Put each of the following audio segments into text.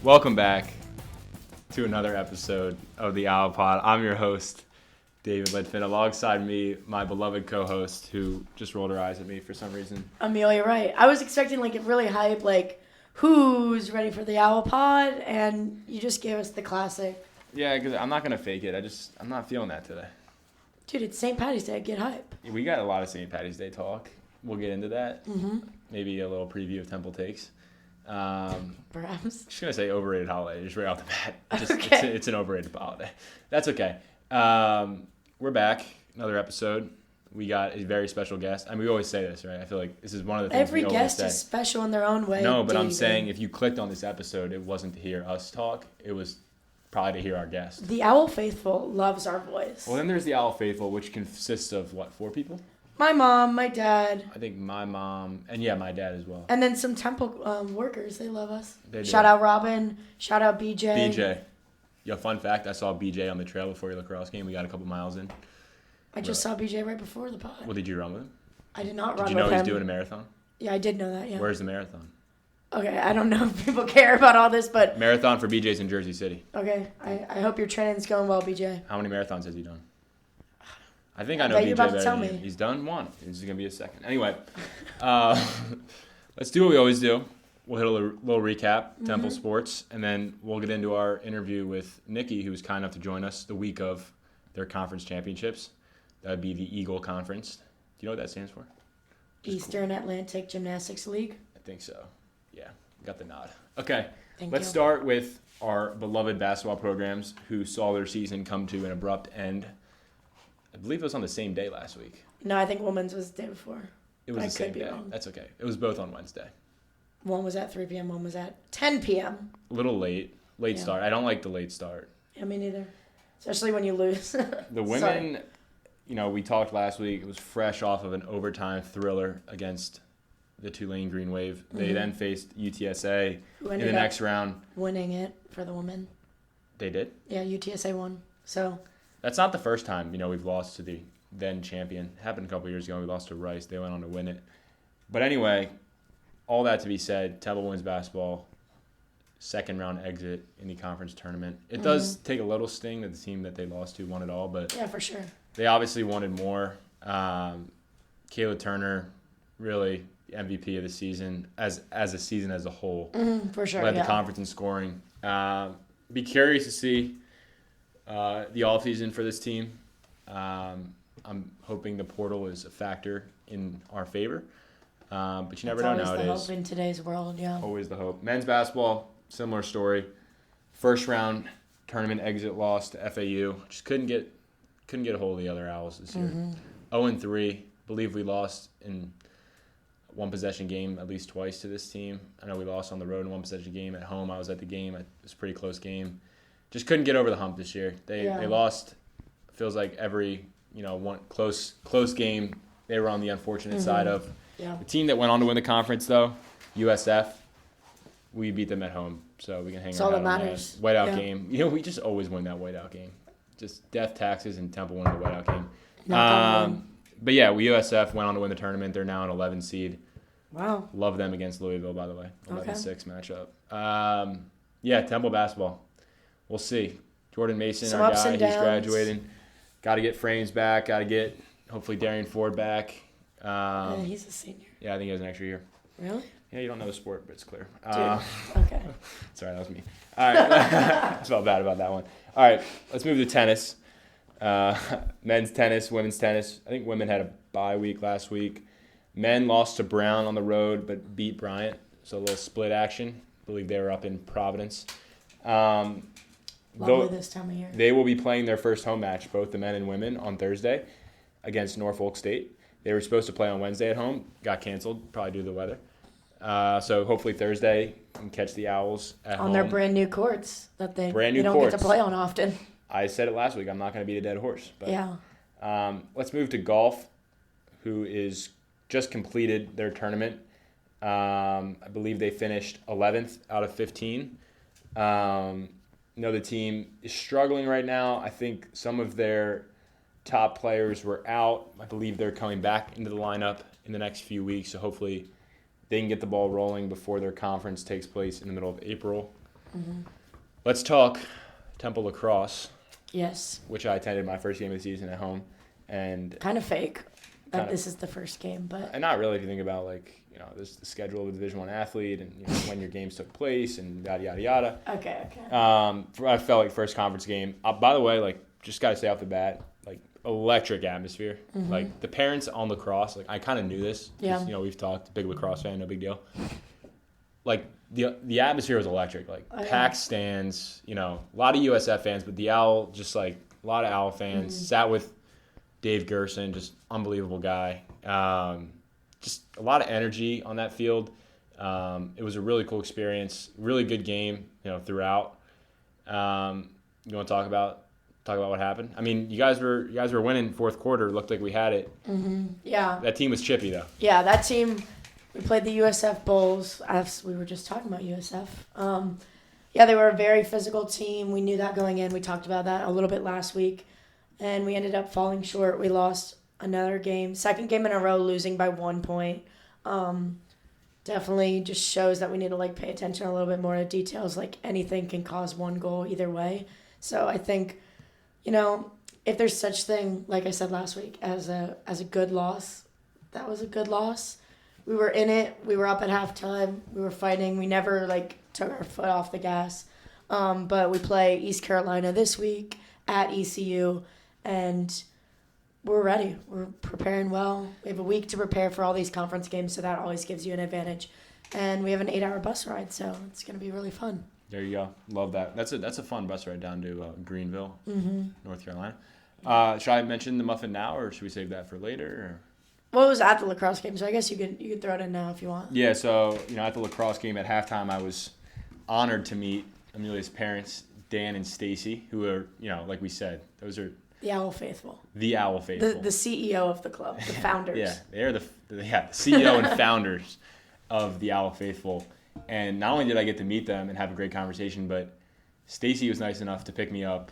Welcome back to another episode of the Owl Pod. I'm your host, David Lidfin. Alongside me, my beloved co-host, who just rolled her eyes at me for some reason. Amelia, right. I was expecting a really hype, who's ready for the Owl Pod, and you just gave us the classic. Yeah, because I'm not going to fake it. I'm not feeling that today. Dude, it's St. Patty's Day. Get hype. We got a lot of St. Patty's Day talk. We'll get into that. Mm-hmm. Maybe a little preview of Temple Takes. Perhaps. Just going to say overrated holiday, just right off the bat. Okay. It's an overrated holiday. That's okay. We're back. Another episode. We got a very special guest. I mean, we always say this, right? I feel like this is one of the things Every we always guest say. is special in their own way. No, but David. I'm saying if you clicked on this episode, it wasn't to hear us talk. It was probably to hear our guest. The Owl Faithful loves our voice. Well, then there's the Owl Faithful, which consists of, 4 people? My mom, my dad. I think my mom, and yeah, my dad as well. And then some Temple workers. They love us. They do. Shout out Robin. Shout out BJ. BJ. Yo, fun fact, I saw BJ on the trail before your lacrosse game. We got a couple miles in. I just saw BJ right before the pod. Well, did you run with him? I did not run with him. Did you know he's doing a marathon? Yeah, I did know that, yeah. Where's the marathon? Okay, I don't know if people care about all this, but... Marathon for BJ's in Jersey City. Okay, I hope your training's going well, BJ. How many marathons has he done? I think I know bet BJ you're about to better tell than you. me. He's done one. This is going to be a second. Anyway, let's do what we always do. We'll hit a little recap, Temple sports, and then we'll get into our interview with Nikki, who was kind enough to join us the week of their conference championships. That would be the EAGL Conference. Do you know what that stands for? Eastern Atlantic Gymnastics League. I think so. Yeah, got the nod. Okay, Thank let's you. start with our beloved basketball programs who saw their season come to an abrupt end. I believe it was on the same day last week. No, I think women's was the day before. It was I the same could be day. wrong. That's okay. It was both on Wednesday. One was at 3 p.m., one was at 10 p.m. A little late Yeah. start. I don't like the late start. Yeah, me neither. Especially when you lose. The women, we talked last week. It was fresh off of an overtime thriller against the Tulane Green Wave. They then faced UTSA Who in ended the up next round. winning it for the women. They did? Yeah, UTSA won. So, That's not the first time, we've lost to the then champion. It happened a couple years ago. We lost to Rice. They went on to win it. But anyway, all that to be said, Temple women's basketball, second round exit in the conference tournament. It does take a little sting that the team that they lost to won it all, but yeah, for sure. they obviously wanted more. Kayla Turner, really the MVP of the season as a season as a whole. For sure, Led yeah. the conference in scoring. Be curious to see the offseason for this team. I'm hoping the portal is a factor in our favor. But you never know That's always nowadays. the hope in today's world, yeah. Always the hope. Men's basketball, similar story. First round tournament exit loss to FAU. Just couldn't get a hold of the other Owls this year. 0-3. Believe we lost in one possession game at least twice to this team. I know we lost on the road in one possession game. At home, I was at the game. It was a pretty close game. Just couldn't get over the hump this year. They lost. Feels like every one close game they were on the unfortunate side of. Yeah. The team that went on to win the conference though, USF, we beat them at home, so we can hang That's our all hat that on matters. Whiteout Yeah. game. We just always win that whiteout game. Just death, taxes, and Temple winning the whiteout game. But yeah, USF went on to win the tournament. They're now an 11 seed. Wow. Love them against Louisville, by the way. Okay. 11-6 matchup. Yeah, Temple basketball. We'll see. Jordan Mason, Some our ups guy, and he's downs. graduating. Got to get Frames back. Got to get, hopefully, Darian Ford back. Yeah, he's a senior. Yeah, I think he has an extra year. Really? Yeah, you don't know the sport, but it's clear. Okay. Sorry, that was me. All right. I felt bad about that one. All right, let's move to tennis. Men's tennis, women's tennis. I think women had a bye week last week. Men lost to Brown on the road, but beat Bryant. So a little split action. I believe they were up in Providence. Lovely this time of year. They will be playing their first home match, both the men and women, on Thursday against Norfolk State. They were supposed to play on Wednesday at home. Got canceled, probably due to the weather. So hopefully Thursday can catch the Owls at home. On their brand new courts that they don't get courts. to play on often. I said it last week. I'm not going to beat a dead horse. But, Yeah. Let's move to golf, who is just completed their tournament. I believe they finished 11th out of 15. The team is struggling right now. I think some of their top players were out. I believe they're coming back into the lineup in the next few weeks, so hopefully they can get the ball rolling before their conference takes place in the middle of April. Let's talk Temple lacrosse. Yes. Which I attended my first game of the season at home, and kind of fake that this is the first game, but and not really if you think about this the schedule of a Division I athlete and when your games took place and yada yada yada. Okay. I felt like first conference game. By the way, just gotta say off the bat, electric atmosphere. Like the parents on lacrosse, I kind of knew this. Yeah. We've talked. Big lacrosse fan, no big deal. The atmosphere was electric. Packed stands. A lot of USF fans, but the Owl just a lot of Owl fans. Sat with Dave Gerson, just unbelievable guy. Just a lot of energy on that field. It was a really cool experience. Really good game. Throughout. You want to talk about what happened? I mean, you guys were winning fourth quarter. It looked like we had it. Yeah. That team was chippy though. Yeah, that team. We played the USF Bulls, as we were just talking about USF. They were a very physical team. We knew that going in. We talked about that a little bit last week. And we ended up falling short. We lost another game. Second game in a row, losing by 1 point. Definitely just shows that we need to pay attention a little bit more to details. Anything can cause one goal either way. So I think, if there's such thing, like I said last week, as a good loss, that was a good loss. We were in it. We were up at halftime. We were fighting. We never took our foot off the gas. But we play East Carolina this week at ECU, and we're ready. We're preparing well. We have a week to prepare for all these conference games, so that always gives you an advantage. And we have an 8-hour bus ride, so it's going to be really fun. There you go. Love that. That's a fun bus ride down to Greenville, North Carolina. Should I mention the muffin now, or should we save that for later? Or? Well, it was at the lacrosse game, so I guess you could throw it in now if you want. Yeah, so, at the lacrosse game at halftime, I was honored to meet Amelia's parents, Dan and Stacy, who are, like we said, those are... The Owl Faithful. The Owl Faithful. The CEO of the club, the founders. Yeah, they are the CEO and founders of the Owl Faithful. And not only did I get to meet them and have a great conversation, but Stacy was nice enough to pick me up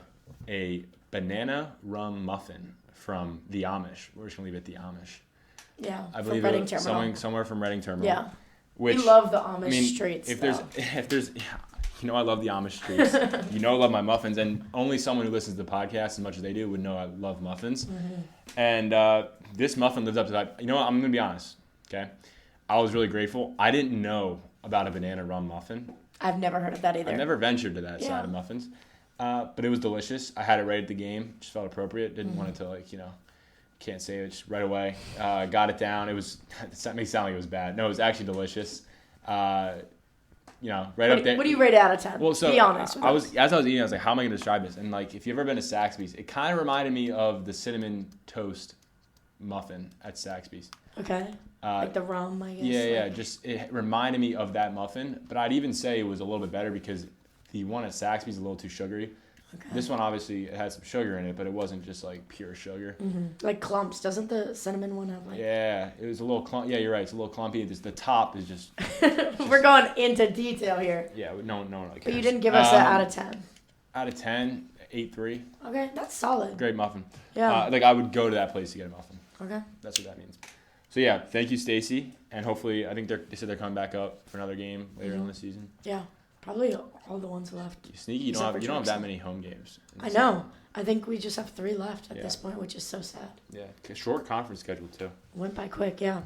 a banana rum muffin from the Amish. We're just going to leave it at the Amish. Yeah, I believe from Reading Terminal. Somewhere from Reading Terminal. Yeah. Which, we love the Amish treats. If there's I love the Amish treats. I love my muffins, and only someone who listens to the podcast as much as they do would know I love muffins. And this muffin lives up to that. I'm going to be honest, okay? I was really grateful. I didn't know about a banana rum muffin. I've never heard of that either. I've never ventured to that side of muffins. But it was delicious. I had it right at the game. Just felt appropriate. Didn't want it to can't say it just right away. Got it down. It may sound like it was bad. No, it was actually delicious. Right up there. What do you rate it out of 10? Well, so be honest. as I was eating, I was like, how am I going to describe this? And if you've ever been to Saxby's, it kind of reminded me of the cinnamon toast muffin at Saxby's. Okay. The rum, I guess. Yeah. Just it reminded me of that muffin, but I'd even say it was a little bit better because the one at Saxby's is a little too sugary. Okay. This one obviously it had some sugar in it, but it wasn't just pure sugar. Like clumps. Doesn't the cinnamon one have Yeah, it was a little clump. Yeah, you're right. It's a little clumpy. The top is just. We're going into detail here. Yeah, no one really cares. But you didn't give us an out of 10. Out of 10, 8.3. Okay, that's solid. Great muffin. Yeah. I would go to that place to get a muffin. Okay. That's what that means. So yeah, thank you, Stacy, and hopefully I think they said they're coming back up for another game later on this season. Yeah. Probably all the ones left. Sneaky, you don't have that many home games. I know. I think we just have 3 left at this point, which is so sad. Yeah, short conference schedule too. Went by quick, yeah.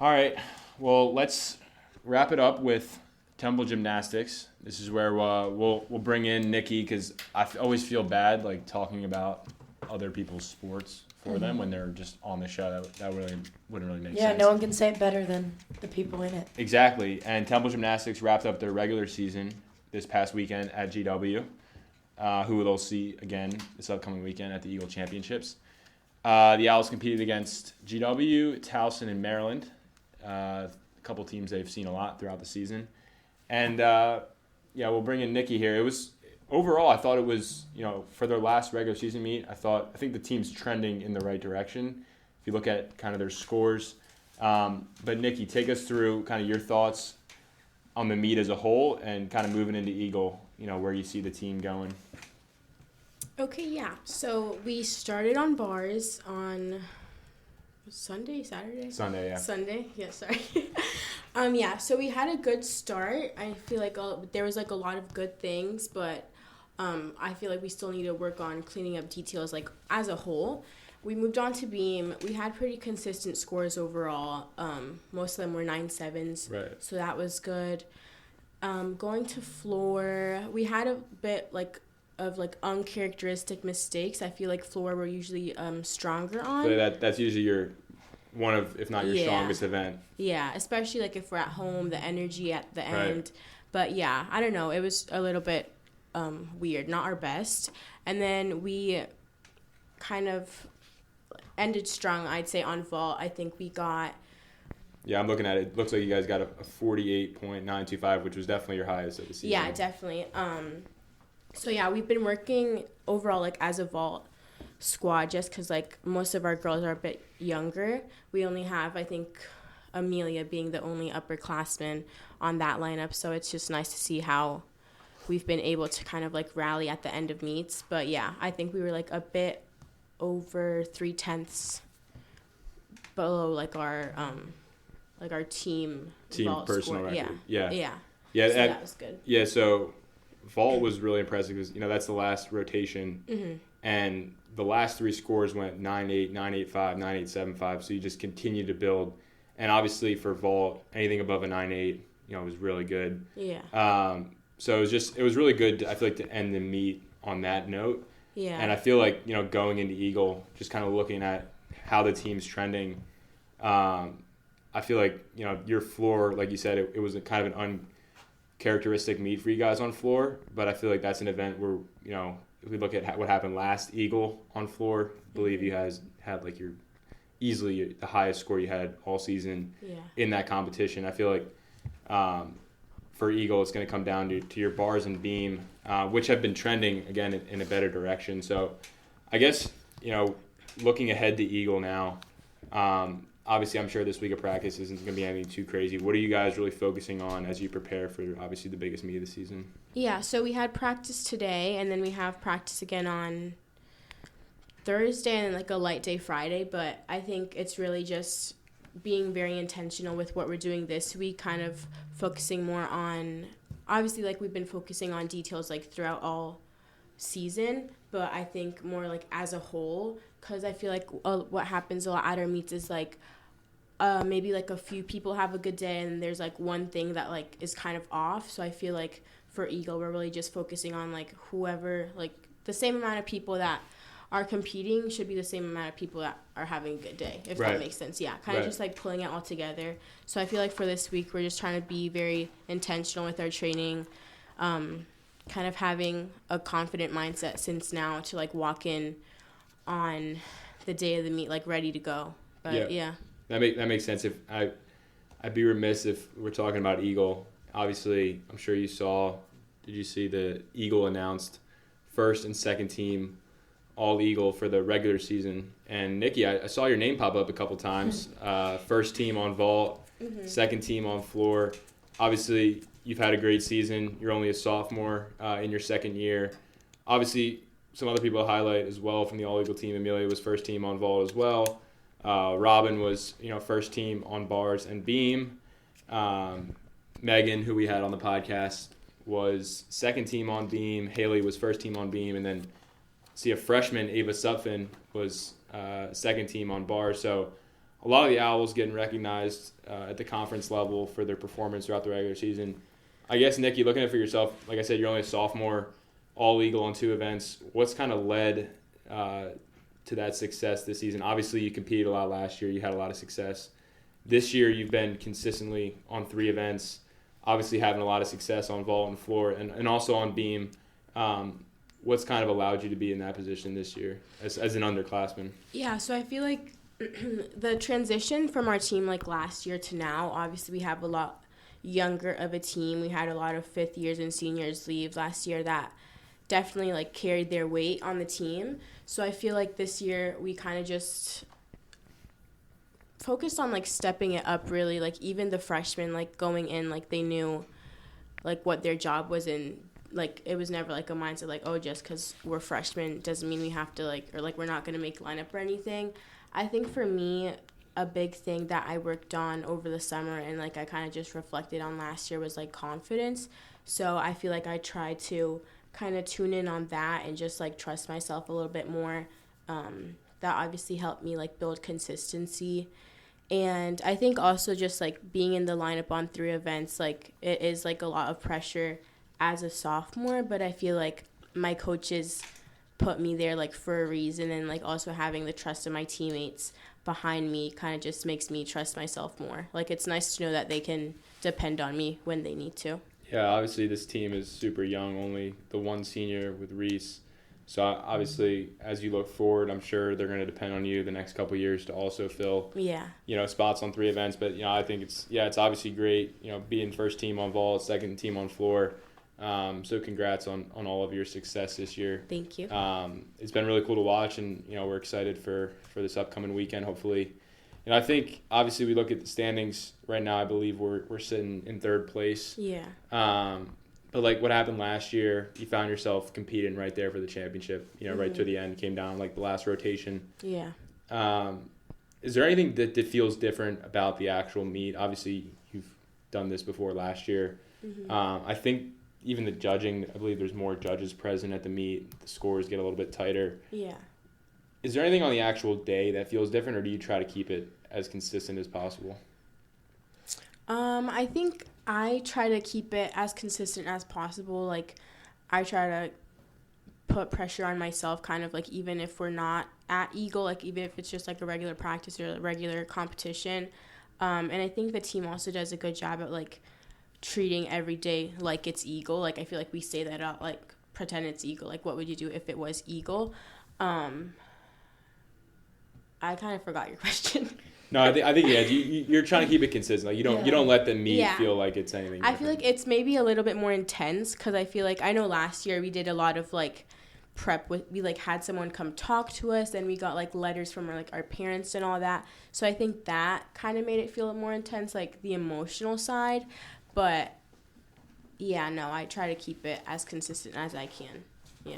All right, well let's wrap it up with Temple Gymnastics. This is where we'll bring in Nikki because I always feel bad talking about other people's sports for them when they're just on the show. That really wouldn't really make sense. Yeah, no one can say it better than the people in it. Exactly. And Temple Gymnastics wrapped up their regular season this past weekend at GW, who they'll see again this upcoming weekend at the EAGL Championships. The Owls competed against GW, Towson, and Maryland, a couple teams they've seen a lot throughout the season. And, we'll bring in Nikki here. It was... Overall, I thought it was, for their last regular season meet, I think the team's trending in the right direction. If you look at kind of their scores. But Nikki, take us through kind of your thoughts on the meet as a whole and kind of moving into EAGL, where you see the team going. Okay, yeah. So we started on bars on Sunday, Saturday? Sunday, yeah. Sunday, yeah, sorry. Yeah, so we had a good start. I feel like there was like a lot of good things, but I feel like we still need to work on cleaning up details like as a whole. We moved on to beam. We had pretty consistent scores overall. Most of them were 9.7s. Right. So that was good. Going to floor, we had a bit of uncharacteristic mistakes. I feel like floor we're usually stronger on. So that's usually your one of, if not your strongest event. Yeah, especially like if we're at home, the energy at the Right. end. But yeah, I don't know. It was a little bit weird, not our best. And then we kind of ended strong, I'd say, on vault. I think we got... Yeah, I'm looking at it. It looks like you guys got a 48.925, which was definitely your highest of the season. Yeah, definitely. So yeah, we've been working overall like as a vault squad just because like most of our girls are a bit younger. We only have, I think, Amelia being the only upperclassman on that lineup. So it's just nice to see how we've been able to kind of like rally at the end of meets. But yeah, I think we were like a bit over 0.3 below like our team vault personal score. record. Yeah. So that was good. Yeah, so vault was really impressive because, that's the last rotation. Mm-hmm. And the last three scores went 9.8, 9.85, 9.875. So you just continue to build. And obviously for vault, anything above a 9.8, was really good. Yeah. So it was really good, I feel like, to end the meet on that note. Yeah. And I feel like, going into EAGL, just kind of looking at how the team's trending, I feel like, your floor, like you said, it was a kind of an uncharacteristic meet for you guys on floor. But I feel like that's an event where, if we look at what happened last EAGL on floor, I believe you guys had like easily the highest score you had all season in that competition. I feel like for EAGL, it's going to come down to your bars and beam, which have been trending, again, in a better direction. So I guess, looking ahead to EAGL now, obviously I'm sure this week of practice isn't going to be anything too crazy. What are you guys really focusing on as you prepare for, obviously, the biggest meet of the season? Yeah, so we had practice today, and then we have practice again on Thursday and like a light day Friday. But I think it's really just being very intentional with what we're doing this week, kind of focusing more on, obviously, like we've been focusing on details like throughout all season, but I think more like as a whole, because I feel like what happens a lot at our meets is like maybe like a few people have a good day and there's like one thing that like is kind of off. So I feel like for EAGL, we're really just focusing on like whoever, like the same amount of people that are competing should be the same amount of people that are having a good day, if that makes sense. Yeah, kind of just like pulling it all together. So I feel like for this week, we're just trying to be very intentional with our training, kind of having a confident mindset since now to like walk in on the day of the meet like ready to go. But yeah. That makes sense. If I'd be remiss if we're talking about EAGL. Obviously, I'm sure you saw. Did you see the EAGL announced first and second team all EAGL for the regular season? And Nikki, I saw your name pop up a couple times. First team on vault, second team on floor. Obviously, you've had a great season. You're only a sophomore in your second year. Obviously, some other people to highlight as well from the all EAGL team. Amelia was first team on vault as well. Robin was first team on bars and beam. Megan, who we had on the podcast, was second team on beam. Haley was first team on beam, and then a freshman, Ava Supfin, was second team on bars. So a lot of the Owls getting recognized at the conference level for their performance throughout the regular season. I guess, Nikki, looking at it for yourself, like I said, you're only a sophomore, all EAGL on 2 events. What's kind of led to that success this season? Obviously, you competed a lot last year. You had a lot of success. This year, you've been consistently on 3 events, obviously having a lot of success on vault and floor and also on beam. What's kind of allowed you to be in that position this year as an underclassman? Yeah, so I feel like the transition from our team like last year to now, obviously we have a lot younger of a team. We had a lot of 5th years and seniors leave last year that definitely like carried their weight on the team. So I feel like this year we kind of just focused on like stepping it up really, like even the freshmen like going in like they knew like what their job was, and like it was never like a mindset like, oh, just because we're freshmen doesn't mean we have to like, or like we're not going to make lineup or anything. I think for me, a big thing that I worked on over the summer and like I kind of just reflected on last year was like confidence. So I feel like I try to kind of tune in on that and just like trust myself a little bit more. That obviously helped me like build consistency. And I think also just like being in the lineup on 3 events, like it is like a lot of pressure as a sophomore, but I feel like my coaches put me there like for a reason, and like also having the trust of my teammates behind me kind of just makes me trust myself more. Like it's nice to know that they can depend on me when they need to. Yeah, obviously this team is super young, only the one senior with Reese. So obviously, as you look forward, I'm sure they're going to depend on you the next couple of years to also fill, spots on 3 events. But I think it's obviously great, being first team on vault, second team on floor. So congrats on all of your success this year. Thank you. It's been really cool to watch, and we're excited for this upcoming weekend. Hopefully, I think obviously we look at the standings right now. I believe we're sitting in 3rd place. Yeah. But like what happened last year, you found yourself competing right there for the championship. Right to the end, came down like the last rotation. Yeah. Is there anything that feels different about the actual meet? Obviously, you've done this before last year. Mm-hmm. I think even the judging, I believe there's more judges present at the meet. The scores get a little bit tighter. Yeah. Is there anything on the actual day that feels different, or do you try to keep it as consistent as possible? I think I try to keep it as consistent as possible. Like, I try to put pressure on myself, kind of like even if we're not at EAGL, like even if it's just like a regular practice or a regular competition. And I think the team also does a good job at like treating every day like it's EAGL. Like I feel like we say that out, like pretend it's EAGL. Like what would you do if it was EAGL? I kind of forgot your question. No, I think you're trying to keep it consistent. Like you don't let the meet feel like it's anything different. I feel like it's maybe a little bit more intense because I feel like I know last year we did a lot of like prep we like had someone come talk to us, and we got like letters from our parents and all that. So I think that kind of made it feel more intense, like the emotional side. But I try to keep it as consistent as I can. Yeah,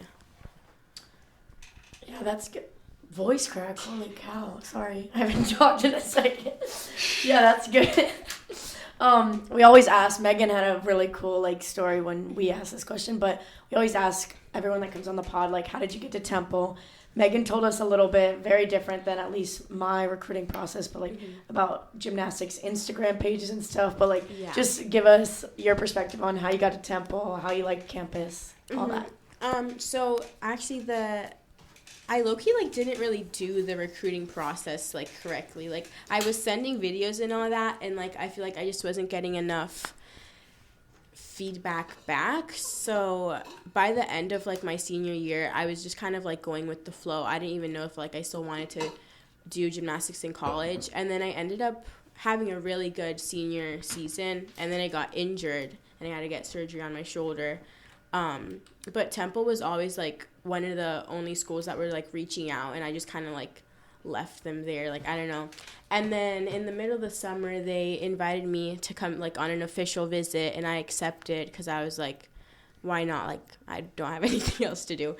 that's good. Voice crack, holy cow. Sorry, I haven't talked in a second. Yeah, that's good. We always ask, Megan had a really cool like story when we asked this question, but we always ask everyone that comes on the pod, like, how did you get to Temple? Megan told us a little bit, very different than at least my recruiting process, but like about gymnastics Instagram pages and stuff. But like, just give us your perspective on how you got to Temple, how you liked campus, all that. So actually I low-key, like, didn't really do the recruiting process, like, correctly. Like, I was sending videos and all that, and, like, I feel like I just wasn't getting enough feedback back. So by the end of, like, my senior year, I was just kind of, like, going with the flow. I didn't even know if, like, I still wanted to do gymnastics in college. And then I ended up having a really good senior season, and then I got injured, and I had to get surgery on my shoulder. But Temple was always, like, one of the only schools that were, like, reaching out, and I just kind of, like, left them there. Like, I don't know. And then in the middle of the summer, they invited me to come, like, on an official visit, and I accepted because I was, like, why not? Like, I don't have anything else to do.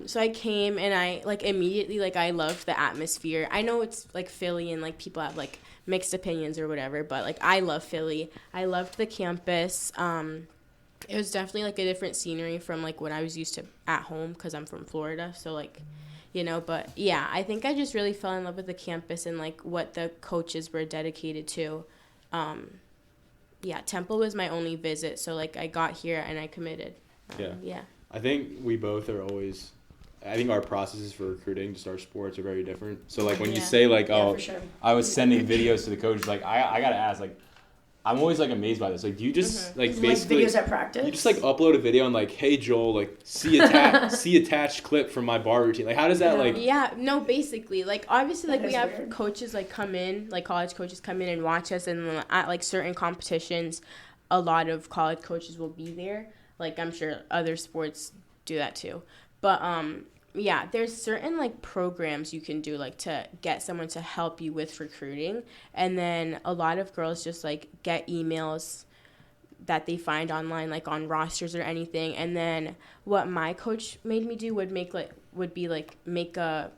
So I came, and I, like, immediately, like, I loved the atmosphere. I know it's, like, Philly, and, like, people have, like, mixed opinions or whatever, but, like, I love Philly. I loved the campus. It was definitely, like, a different scenery from, like, what I was used to at home because I'm from Florida. So, like, but, yeah, I think I just really fell in love with the campus and, like, what the coaches were dedicated to. Temple was my only visit. So, like, I got here and I committed. Yeah. I think we both are always – I think our processes for recruiting, just our sports, are very different. So, like, when you say, like, for sure. I was sending videos to the coaches, like, I got to ask, like, I'm always, like, amazed by this. Like, do you just, like, basically... Like videos at practice? You just, like, upload a video and, like, hey, Joel, like, see attached clip from my bar routine. Like, how does that, like... Yeah, no, basically. Like, obviously, like, we have coaches, like, come in, like, college coaches come in and watch us. And at, like, certain competitions, a lot of college coaches will be there. Like, I'm sure other sports do that, too. But, there's certain, like, programs you can do, like, to get someone to help you with recruiting. And then a lot of girls just, like, get emails that they find online, like, on rosters or anything. And then what my coach made me do would be make a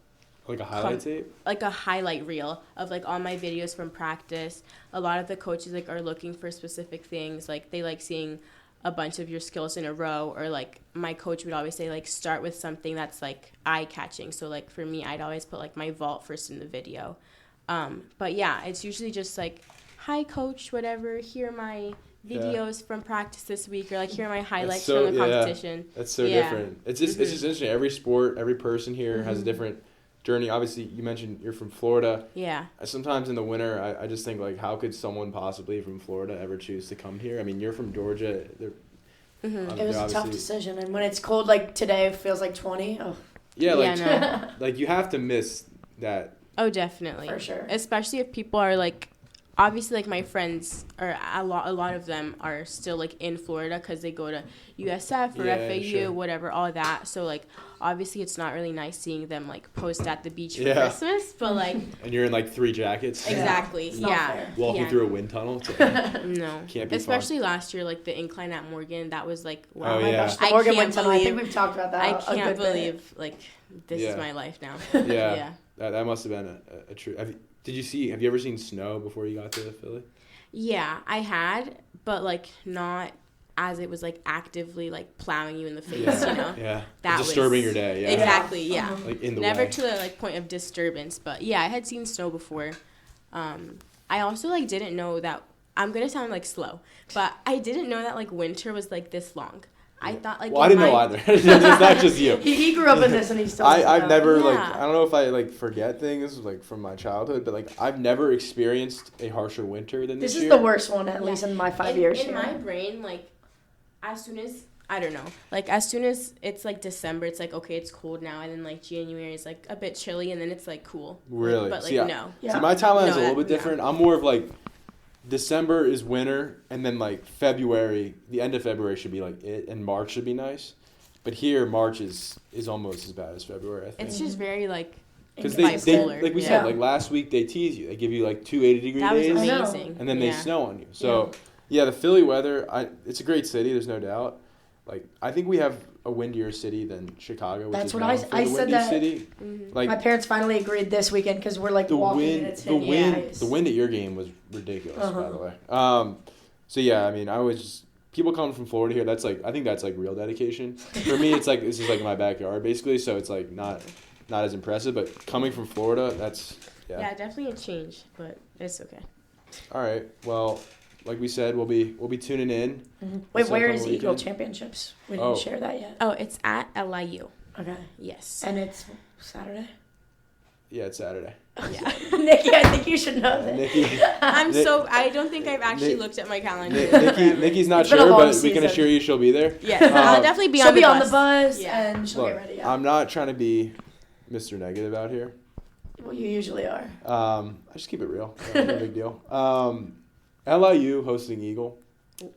Like a highlight tape? Like a highlight reel of like all my videos from practice. A lot of the coaches like are looking for specific things. Like they like seeing a bunch of your skills in a row, or like my coach would always say like start with something that's like eye catching. So like for me, I'd always put like my vault first in the video. But yeah, it's usually just like, hi coach, whatever, here are my videos from practice this week, or like here are my highlights from the competition. That's so different. It's just interesting. Every sport, every person here has a different journey. Obviously, you mentioned you're from Florida. Yeah. Sometimes in the winter, I just think, like, how could someone possibly from Florida ever choose to come here? I mean, you're from Georgia. It was a tough decision. And when it's cold, like today, it feels like 20. Oh. Yeah, like, like you have to miss that. Oh, definitely. For sure. Especially if people are, like, obviously, like, my friends, or a lot of them are still, like, in Florida because they go to USF or FAU, whatever, all that. So, like, obviously, it's not really nice seeing them, like, post at the beach for Christmas, but, like... And you're in, like, 3 jackets. Exactly, Walking through a wind tunnel. No. Can't be Especially fun. last year, like, the incline at Morgan, that was, like, wow. Oh, my gosh, the Morgan wind tunnel. I think we've talked about that I can't believe, like, this is my life now. Yeah. That must have been a true... Have you ever seen snow before you got to Philly? Yeah, I had, but like not as it was like actively like plowing you in the face, you know? Yeah. That disturbing your day, yeah. Exactly, yeah. Like in the Never way. to the like point of disturbance, but yeah, I had seen snow before. I also like didn't know that, I'm going to sound like slow, but I didn't know that like winter was like this long. I thought like... Well, I didn't know either. It's not just you. He grew up in this and he still I've never, like, I don't know if I, like, forget things, like, from my childhood, but, like, I've never experienced a harsher winter than this year. This is the worst one, at least in my 5 years. In my brain, like, as soon as... I don't know. Like, as soon as it's, like, December, it's like, okay, it's cold now. And then, like, January is, like, a bit chilly. And then it's, like, cool. Really? But, like, no. Yeah. See, my timeline is a little bit different. I'm more of, like... December is winter, and then, like, February, the end of February should be, like, it, and March should be nice. But here, March is almost as bad as February, I think. It's just very, like, because they like we said, like, last week, they tease you. They give you, like, 2 80-degree days. That was amazing. And then they snow on you. So, the Philly weather, it's a great city, there's no doubt. Like, I think we have a windier city than Chicago, which is known for the windy city. Mm-hmm. Like, my parents finally agreed this weekend because we're like walking and it's hitting the wind at your game was ridiculous, by the way. So yeah, I mean, people coming from Florida here, that's like, I think that's like real dedication. For me, it's like, this is like my backyard basically, so it's like not as impressive, but coming from Florida, that's definitely a change, but it's okay. All right, well, like we said, we'll be tuning in. Mm-hmm. Wait, where is EAGL Championships? We didn't share that yet. Oh, it's at LIU. Okay. Yes. And it's Saturday? Yeah, it's Saturday. Yeah. Nikki, I think you should know that. Nikki, I don't think I've actually looked at my calendar. Nikki's not sure, but we can assure you she'll be there. Yeah, I'll definitely be on the bus. She'll be on the bus, and she'll get ready. I'm not trying to be Mr. Negative out here. Well, you usually are. I just keep it real. No big deal. LIU hosting Eagle.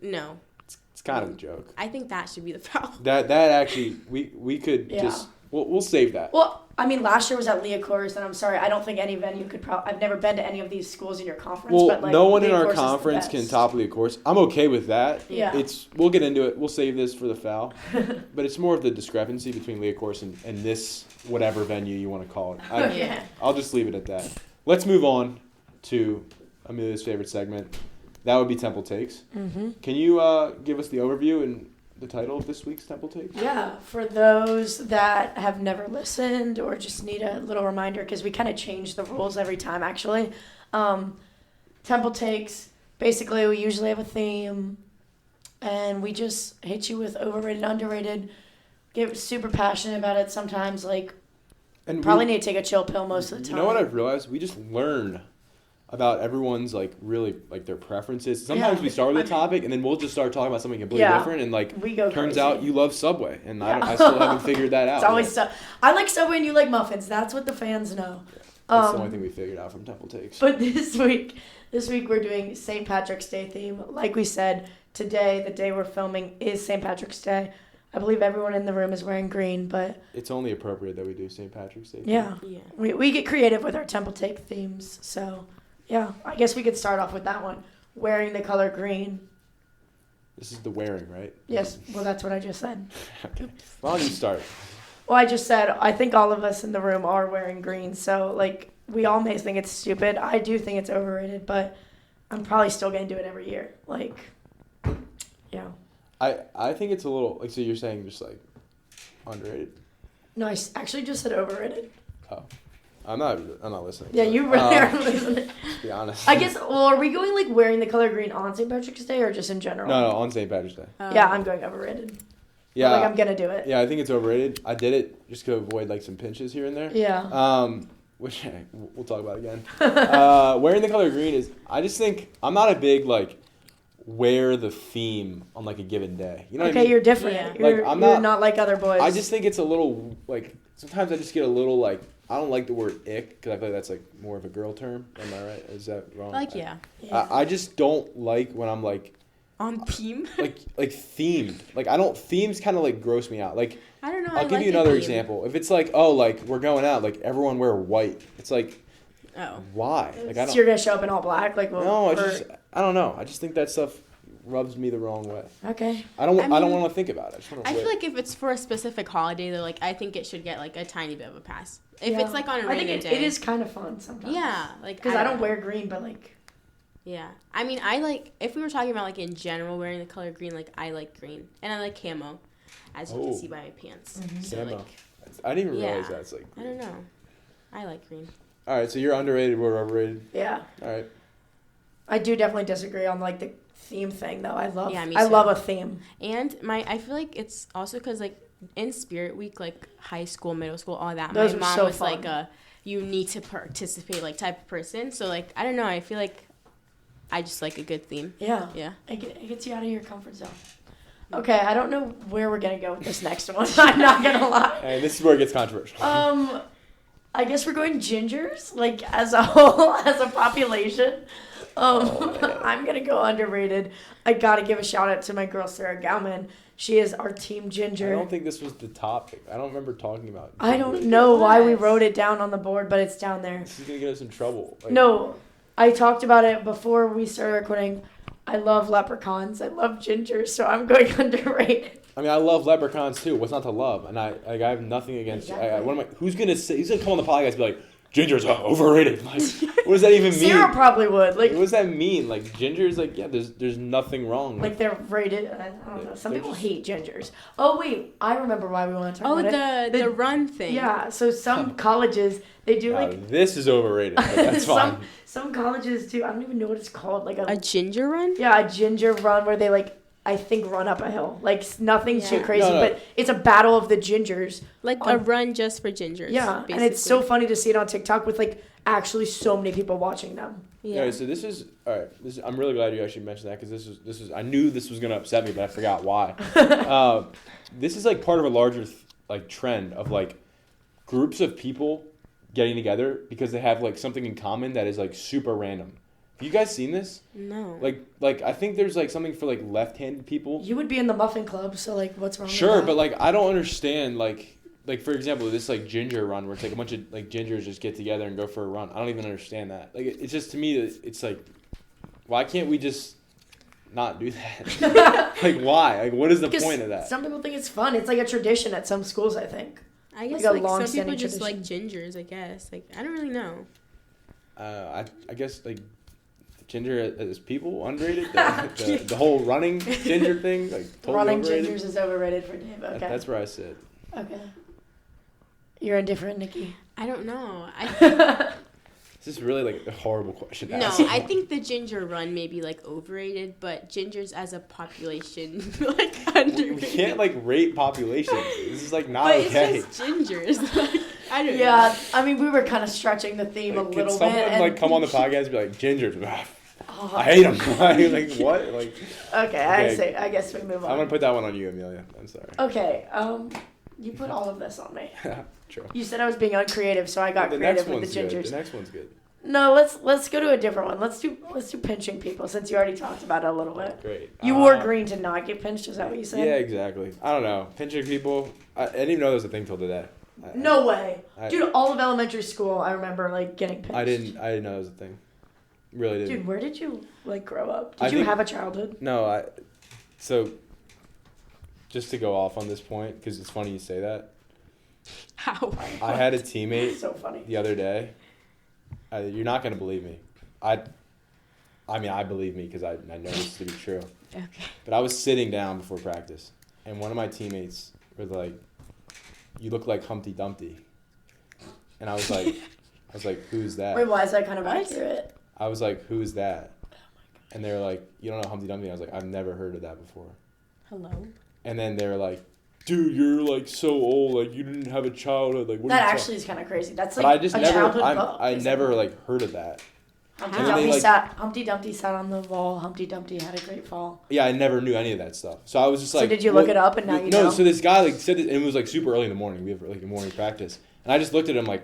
No. It's kind of a joke. I think that should be the problem. That actually, we could just... We'll save that. Well, I mean, last year was at Liacouras, and I'm sorry, I don't think any venue could I've never been to any of these schools in your conference, well, but like, no one in our conference can top Liacouras. I'm okay with that. Yeah. We'll get into it. We'll save this for the foul. But it's more of the discrepancy between Liacouras and this whatever venue you want to call it. I'll just leave it at that. Let's move on to Amelia's favorite segment. That would be Temple Takes. Mm-hmm. Can you give us the overview and the title of this week's Temple Takes? Yeah, for those that have never listened or just need a little reminder, because we kind of change the rules every time, actually. Temple Takes, basically, we usually have a theme, and we just hit you with overrated, underrated, get super passionate about it sometimes, like, and probably need to take a chill pill most of the time. You know what I've realized? We just learn about everyone's, like, really, like, their preferences. Sometimes we start with a topic, and then we'll just start talking about something completely different, and, like, turns out you love Subway, and I still haven't figured that out. It's always I like Subway and you like muffins. That's what the fans know. That's the only thing we figured out from Temple Takes. But this week we're doing St. Patrick's Day theme. Like we said, today, the day we're filming, is St. Patrick's Day. I believe everyone in the room is wearing green, but... It's only appropriate that we do St. Patrick's Day. Yeah. We get creative with our Temple Take themes, so... Yeah, I guess we could start off with that one. Wearing the color green. This is the wearing, right? Yes, well, that's what I just said. Okay. Why don't you start? Well, I just said I think all of us in the room are wearing green, so like we all may think it's stupid. I do think it's overrated, but I'm probably still gonna do it every year. Like, yeah. I think it's a little like, so you're saying just like underrated. No, I actually just said overrated. Oh, I'm not listening. Yeah, you really are listening. To be honest. I guess. Well, are we going like wearing the color green on St. Patrick's Day or just in general? No, on St. Patrick's Day. Yeah, I'm going overrated. Yeah, But, like I'm gonna do it. Yeah, I think it's overrated. I did it just to avoid like some pinches here and there. Yeah. Which we'll talk about again. Wearing the color green is, I just think I'm not a big like wear the theme on like a given day. You know what I mean? Okay, you're different. Yeah. You're, I'm you're not like other boys. I just think it's a little like, sometimes I just get a little like, I don't like the word ick because I feel like that's like more of a girl term. Am I right? Is that wrong? Like, yeah. I just don't like when I'm like On theme? like themed. Like themes kind of like gross me out. Like, I don't know. I'll give you another example. If it's like, oh, like we're going out, like everyone wear white. It's like, why? Like I don't. So you're gonna show up in all black, like No, I don't know. I just think that stuff rubs me the wrong way. Okay. I don't want to think about it. I feel like if it's for a specific holiday, though, like I think it should get like a tiny bit of a pass. If it's like on a rainy day, it is kind of fun sometimes. Yeah, like because I don't wear green, but like. Yeah, I mean, I like if we were talking about like in general wearing the color green, like I like green and I like camo, as you can see by my pants. Mm-hmm. So, camo. like, I didn't even realize that's like. I don't know. I like green. All right, so you're underrated. We're overrated. Yeah. All right. I do definitely disagree on like the theme thing though. I love a theme. And I feel like it's also because like in Spirit Week, like high school, middle school, all that. Those my were mom so was fun. like a you need to participate like type of person. So like I don't know. I feel like I just like a good theme. Yeah. Yeah. It gets you out of your comfort zone. Okay, I don't know where we're gonna go with this next one. I'm not gonna lie. Hey, this is where it gets controversial. I guess we're going gingers, like as a whole, as a population. I'm gonna go underrated. I gotta give a shout out to my girl Sarah Gauman. She is our team ginger. I don't think this was the topic. I don't remember talking about it. I don't know why we wrote it down on the board, but it's down there. This is gonna get us in trouble. Like, No, I talked about it before we started recording. I love leprechauns. I love gingers, so I'm going underrated. I mean, I love leprechauns too. What's not to love? And I have nothing against. Exactly. Who's gonna come on the podcast and be like, ginger's overrated? Like, what does that even mean? Sarah probably would. Like, what does that mean? Like, ginger's like, yeah, there's nothing wrong. Like they're rated. I don't know. Some people hate gingers. Oh wait, I remember why we want to talk about it. The run thing. Yeah. So some colleges they do like. This is overrated. But that's fine. Some colleges do. I don't even know what it's called. Like a ginger run. Yeah, a ginger run where they like. I think run up a hill. Like nothing too crazy, No. but it's a battle of the gingers. Like a run just for gingers. Yeah, basically. and it's so funny to see it on TikTok with like actually so many people watching them. Yeah. All right, so this is all right. I'm really glad you actually mentioned that because this is. I knew this was gonna upset me, but I forgot why. This is like part of a larger like trend of like groups of people getting together because they have like something in common that is like super random. Have you guys seen this? No. Like I think there's like something for like left-handed people. You would be in the muffin club, so like what's wrong Sure, with that? but like I don't understand like for example this like ginger run where it's like a bunch of like gingers just get together and go for a run. I don't even understand that. Like it's just to me it's like why can't we just not do that? Like why? Like what is the point of that? Some people think it's fun. It's like a tradition at some schools, I think. I guess like some people tradition. just like gingers, I guess. Like I don't really know. I guess like ginger as people underrated. The whole running ginger thing, like totally running overrated. gingers is overrated for Dave. Okay. That's where I sit. Okay. You're indifferent, Nikki. I don't know. This is really like a horrible question to No, ask. I think the ginger run may be like overrated, but gingers as a population like underrated. We can't like rate populations. This is like not but okay. It's just gingers. Like, I don't know. Yeah, I mean we were kind of stretching the theme a little Could someone bit. like come on the podcast and be like gingers? I hate them. Like what? Like. Okay, I guess we move on. I'm gonna put that one on you, Amelia. I'm sorry. Okay, you put all of this on me. True. You said I was being uncreative, so I got creative with the gingers. Good. The next one's good. No, let's go to a different one. Let's do pinching people since you already talked about it a little bit. Great. You wore green to not get pinched. Is that what you said? Yeah, exactly. I don't know. Pinching people. I didn't even know there was a thing till today. No way, dude! All of elementary school, I remember like getting pinched. I didn't know there was a thing. Really didn't. Dude, where did you like grow up? Did you have a childhood? No, so just to go off on this point because it's funny you say that. How? I had a teammate So funny. the other day. You're not gonna believe me. I mean, I believe me because I know this to be true. Okay. But I was sitting down before practice, and one of my teammates was like, "You look like Humpty Dumpty," and I was like, "Who's that?" Wait, why is that kind of accurate? I was like, "Who's that?" And they were like, "You don't know Humpty Dumpty?" I was like, "I've never heard of that before." Hello. And then they were like, "Dude, you're like so old. Like you didn't have a childhood. Like what?" That actually is kind of crazy. That's like but I just a never, childhood book. I never like heard of that. Humpty Dumpty sat on the wall. Humpty Dumpty had a great fall. Yeah, I never knew any of that stuff. So I was just like, So did you look it up and now you know? No, so this guy like said it, and it was like super early in the morning. We have like a morning practice, and I just looked at him like,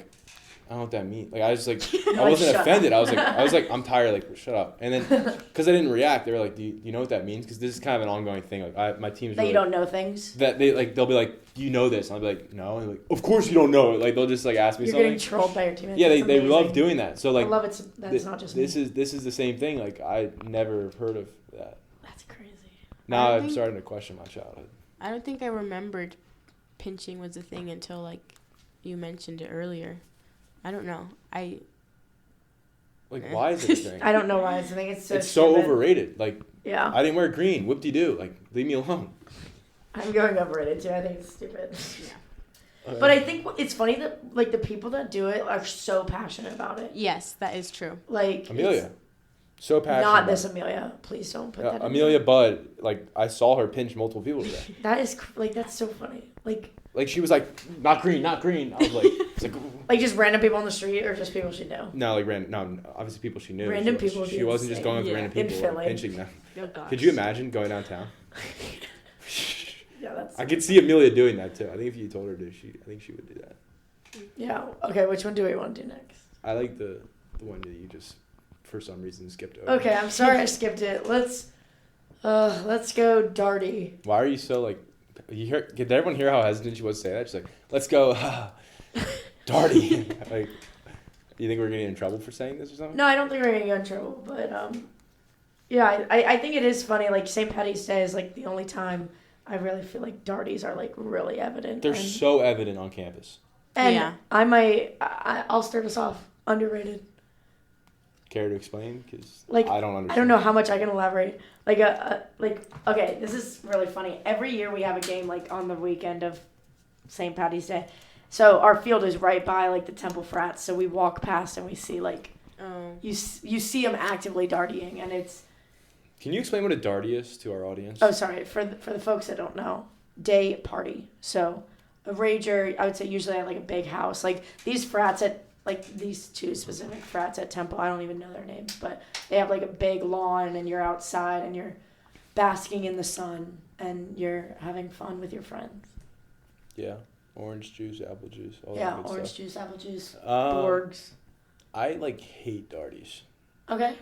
I don't know what that means. Like I was like, I wasn't offended. I was like, I'm tired. Like shut up. And then because I didn't react, they were like, do you know what that means? Because this is kind of an ongoing thing. Like my team's that really, you don't know things. that they like they'll be like, do you know this? And I'll be like, no. And they're like, of course you don't know it. Like they'll just like ask me You're something. getting trolled by your teammates. Yeah, That's they amazing. love doing that. So like, I love it. That's not just this me. is the same thing. Like I never heard of that. That's crazy. Now I'm starting to question my childhood. I don't think I remembered pinching was a thing until like you mentioned it earlier. I don't know. Like, why is it a thing? I don't know why. I think it's so. It's so stupid. overrated. Like, Yeah. I didn't wear green. Whoop-de-doo. Like, leave me alone. I'm going overrated too. I think it's stupid. But I think it's funny that like the people that do it are so passionate about it. Yes, that is true. Like Amelia. So passionate. Not about this it. Amelia. Please don't put that in Amelia there. Budd, like, I saw her pinch multiple people today. That is like that's so funny. Like, she was like, not green, not green. I was like, it's like just random people on the street or just people she knew. no, like random. No, obviously people she knew. Random people would She be wasn't just insane. going with Yeah. random In people and Philly. pinching them. Oh gosh. Could you imagine going downtown? Yeah, that's. I could see Amelia doing that too. I think if you told her to, I think she would do that. Yeah. Okay. Which one do we want to do next? I like the one that you just for some reason skipped over. Okay, I'm sorry I skipped it. Let's go Darty. Why are you so like? Did everyone hear how hesitant she was to say that? She's like, "Let's go, Darty." Like, do you think we're getting in trouble for saying this or something? No, I don't think we're gonna get in trouble, but yeah, I think it is funny. Like St. Patty's Day is like the only time I really feel like Darties are like really evident. They're so evident on campus. And Yeah. I'll start us off. Underrated. Care to explain? Because Like, I don't understand. I don't know how much I can elaborate. Like okay, this is really funny. Every year we have a game like on the weekend of St. Patty's Day. So our field is right by like the Temple Frats. So we walk past and we see like you see them actively dartying, and it's. Can you explain what a darty is to our audience? Oh, sorry for the folks that don't know. Day party. So a rager, I would say usually at like a big house. Like these frats at like these two specific frats at Temple, I don't even know their names, but they have like a big lawn and you're outside and you're basking in the sun and you're having fun with your friends. Yeah, orange juice, apple juice, all that Yeah, good orange stuff. juice, apple juice, Um, Borgs. I like hate darties. Okay.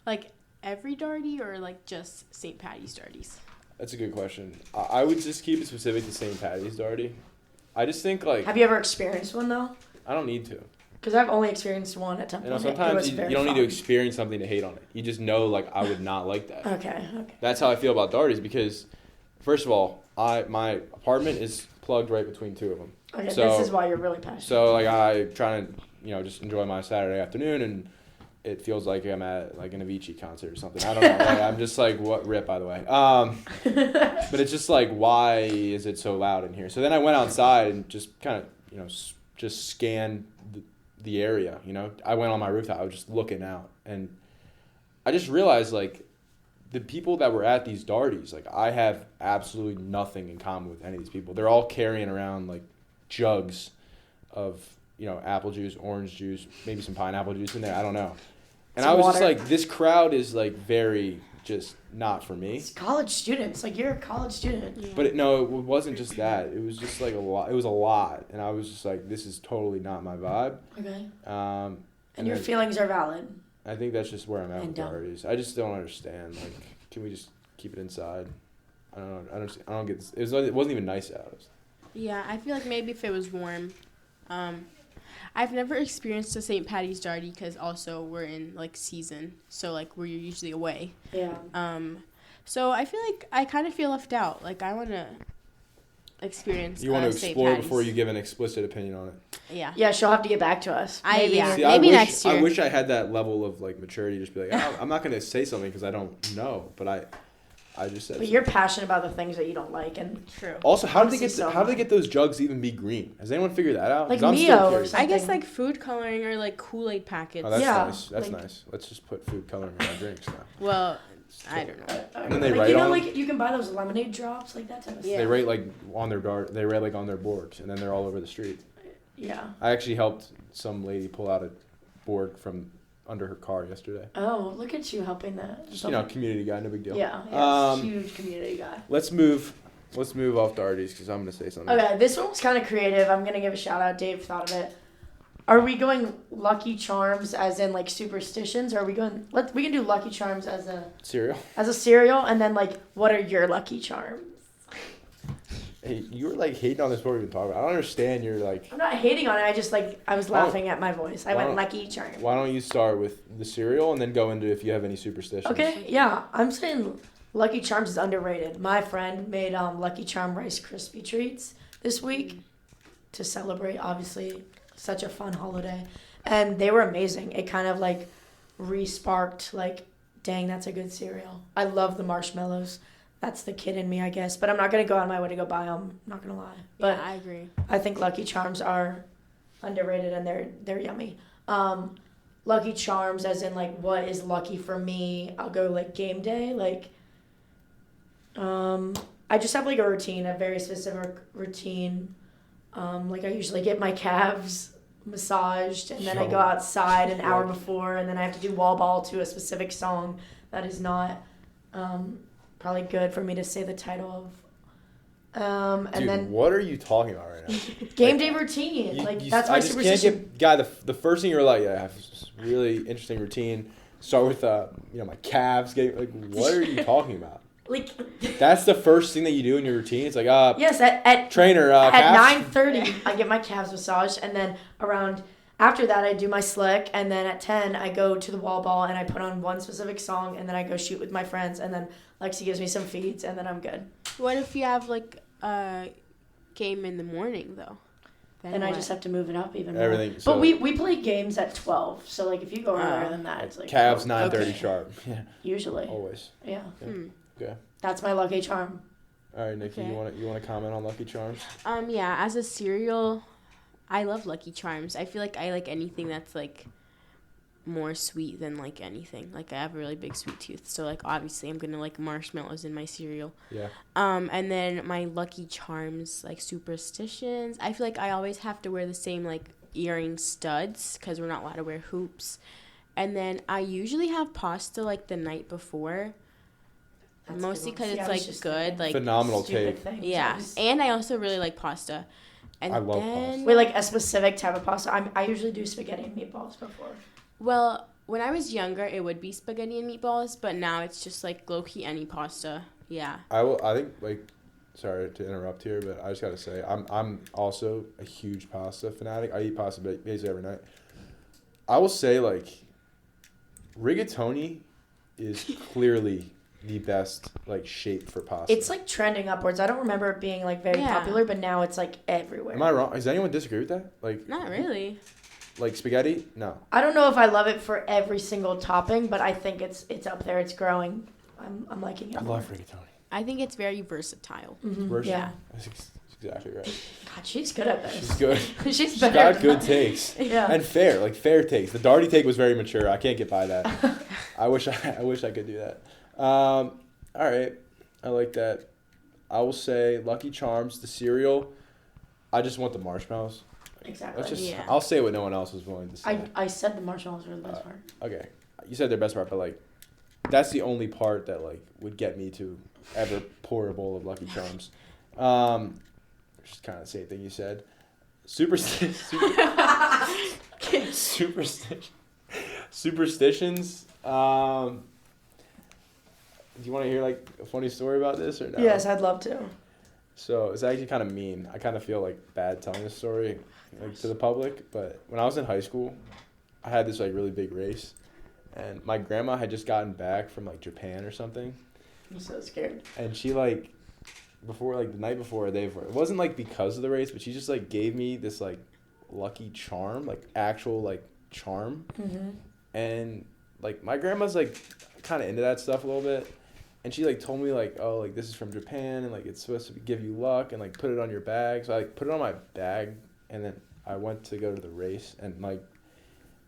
Like every darty or like just St. Patty's darties? That's a good question. I would just keep it specific to St. Patty's darty. I just think like Have you ever experienced one though? I don't need to. Because I've only experienced one at Temple. You know, and it sometimes was you very don't need to fun. experience something to hate on it. You just know, like, I would not like that. Okay. That's how I feel about darties because, first of all, my apartment is plugged right between two of them. Okay, So- this is why you're really passionate. So, like, I try to, just enjoy my Saturday afternoon, and it feels like I'm at, like, an Avicii concert or something. I don't know. Like, I'm just like, what rip, by the way. But it's just like, why is it so loud in here? So then I went outside and just kind of, just scanned the area, I went on my rooftop. I was just looking out, and I just realized like the people that were at these darties, like I have absolutely nothing in common with any of these people. They're all carrying around like jugs of apple juice, orange juice, maybe some pineapple juice in there. I don't know. And Some I was water. just like, this crowd is like very just not for me. It's college students. Like, you're a college student. Yeah. But it wasn't just that. It was just like a lot. It was a lot, and I was just like, this is totally not my vibe. Okay. And your then- feelings are valid. I think that's just where I'm at And with dumb. darties. I just don't understand. Like, can we just keep it inside? I don't know. I don't get this. It wasn't even nice out. Yeah, I feel like maybe if it was warm. I've never experienced a St. Patty's darty because also we're in like season, so like we're usually away. Yeah. So I feel like I kind of feel left out. Like I wanna. experience. You want to St. explore Patty's. before you give an explicit opinion on it. Yeah. Yeah, she'll have to get back to us. Maybe See, next year. I wish I had that level of like maturity. Just be like, oh, I'm not going to say something because I don't know, but I just said. But you're passionate about the things that you don't like, and True. Also, how do they Honestly, get those jugs to even be green? Has anyone figured that out? Like 'Cause I'm Mio still or curious. something. I guess like food coloring or like Kool-Aid packets. Oh, that's Yeah, nice. That's like- nice. Let's just put food coloring in our drinks now. Well, I don't know. And then they like, write you know, on like you can buy those lemonade drops, like that type of Yeah. They write like on their They write like on their boards, and then they're all over the street. Yeah. I actually helped some lady pull out a board from under her car yesterday. Oh, look at you helping that. Just community guy, no big deal. Yeah. Huge community guy. Let's move off to Artie's because I'm gonna say something. Okay, this one was kind of creative. I'm gonna give a shout out. Dave thought of it. Are we going Lucky Charms as in like superstitions, or are we going? We can do Lucky Charms as a cereal, and then like, what are your Lucky Charms? Hey, you were like hating on this before we even talked about it. I don't understand. You're like. I'm not hating on it. I just I was laughing at my voice. I went Lucky Charms. Why don't you start with the cereal and then go into if you have any superstitions? Okay, yeah. I'm saying Lucky Charms is underrated. My friend made Lucky Charm Rice Krispie treats this week to celebrate, obviously, such a fun holiday. And they were amazing. It kind of like re-sparked like, dang, that's a good cereal. I love the marshmallows. That's the kid in me, I guess. But I'm not going to go out of my way to go buy them. I'm not going to lie. But yeah, I agree. I think Lucky Charms are underrated and they're yummy. Lucky Charms as in like what is lucky for me. I'll go like game day. Like I just have like a routine, a very specific routine. Like I usually get my calves massaged and then I go outside an hour before and then I have to do wall ball to a specific song that is not probably good for me to say the title of. And Dude, then what are you talking about right now? game day routine. That's my superstition. The first thing you're like, yeah, I have this really interesting routine. Start with my calves. What are you talking about? Like That's the first thing that you do in your routine. It's like yes, at trainer at calves. 9:30 I get my calves massaged, and then after that I do my slick, and then at 10 I go to the wall ball and I put on one specific song, and then I go shoot with my friends, and then Lexi gives me some feeds, and then I'm good. What if you have like a game in the morning though? Then I just have to move it up even more. Everything. But we play games at 12, so like if you go earlier than that, it's like calves 9:30 sharp. Yeah. Usually. Always. Yeah. Okay. That's my lucky charm. All right, Nikki, Okay. you want to comment on Lucky Charms? Yeah, as a cereal, I love Lucky Charms. I feel like I like anything that's like more sweet than like anything. Like I have a really big sweet tooth, so like obviously I'm gonna like marshmallows in my cereal. Yeah. And then my Lucky Charms like superstitions. I feel like I always have to wear the same like earring studs because we're not allowed to wear hoops. And then I usually have pasta like the night before. That's Mostly good ones. because Yeah, I it's was like just good, thinking like Phenomenal stupid take. things. yeah. And I also really like pasta. And I love then, pasta. Wait, like a specific type of pasta? I usually do spaghetti and meatballs before. Well, when I was younger, it would be spaghetti and meatballs, but now it's just like low-key any pasta. Yeah. I think like, sorry to interrupt here, but I just gotta say I'm also a huge pasta fanatic. I eat pasta basically every night. I will say like, rigatoni is clearly the best like shape for pasta. It's like trending upwards. I don't remember it being like very Yeah. popular, but now it's like everywhere. Am I wrong? Does anyone disagree with that? Like Not really. like spaghetti? No. I don't know if I love it for every single topping, but I think it's up there. It's growing. I'm liking it. I love rigatoni. I think it's very versatile. Versatile. Yeah. That's exactly right. God, she's good at this. She's good. she's She's better. got than good us. takes. Yeah. And fair takes. The Darty take was very mature. I can't get by that. I wish I could do that. All right, I like that. I will say Lucky Charms, the cereal. I just want the marshmallows. Exactly. Yeah. I'll say what no one else was willing to say. I said the marshmallows were the best part. Okay, you said their best part, but like, that's the only part that like would get me to ever pour a bowl of Lucky Charms. Which is kind of the same thing you said. Superstitions. Do you want to hear like a funny story about this or no? Yes, I'd love to. So it's actually kind of mean. I kind of feel like bad telling this story like to the public. But when I was in high school, I had this like really big race, and my grandma had just gotten back from like Japan or something. I'm so scared. And she like before, like the night before or the day before. It wasn't like because of the race, but she just like gave me this like lucky charm, like actual like charm. Mm-hmm. And like my grandma's like kind of into that stuff a little bit. And she like told me like, oh, like this is from Japan and like it's supposed to give you luck and like put it on your bag. So I like put it on my bag and then I went to go to the race and like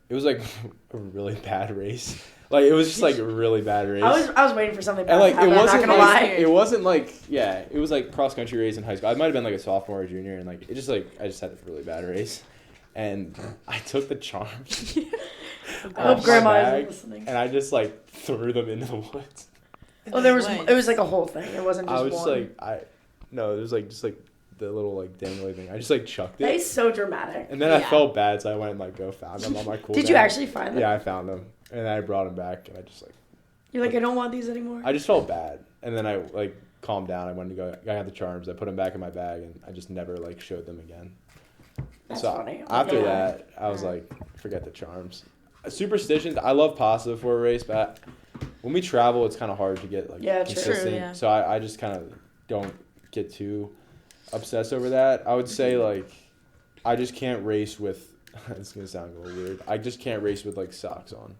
it was like a really bad race. Like it was just like a really bad race. I was waiting for something bad and like to happen, it wasn't I'm not gonna lie. it wasn't like it was like cross country race in high school. I might have been like a sophomore or junior and like it just like I just had a really bad race. And I took the charms I hope grandma bag, isn't listening. and I just like threw them into the woods. Oh, it was like a whole thing. It wasn't just I was one. just like it was like just like the little like dangly thing. I just like chucked it. That is so dramatic. And then I felt bad, so I went and like found them on my cool. Did you actually find them? Yeah, I found them, and I brought them back, and I just like. You're like, I don't want these anymore. I just felt bad, and then I like calmed down. I went to go. I had the charms. I put them back in my bag, and I just never like showed them again. That's so funny. After that, I was like, forget the charms. Superstitions. I love pasta before a race, but when we travel, it's kind of hard to get like consistent. True, yeah. So I just kind of don't get too obsessed over that. I would say like I just can't race with. It's gonna sound a little weird. I just can't race with like socks on.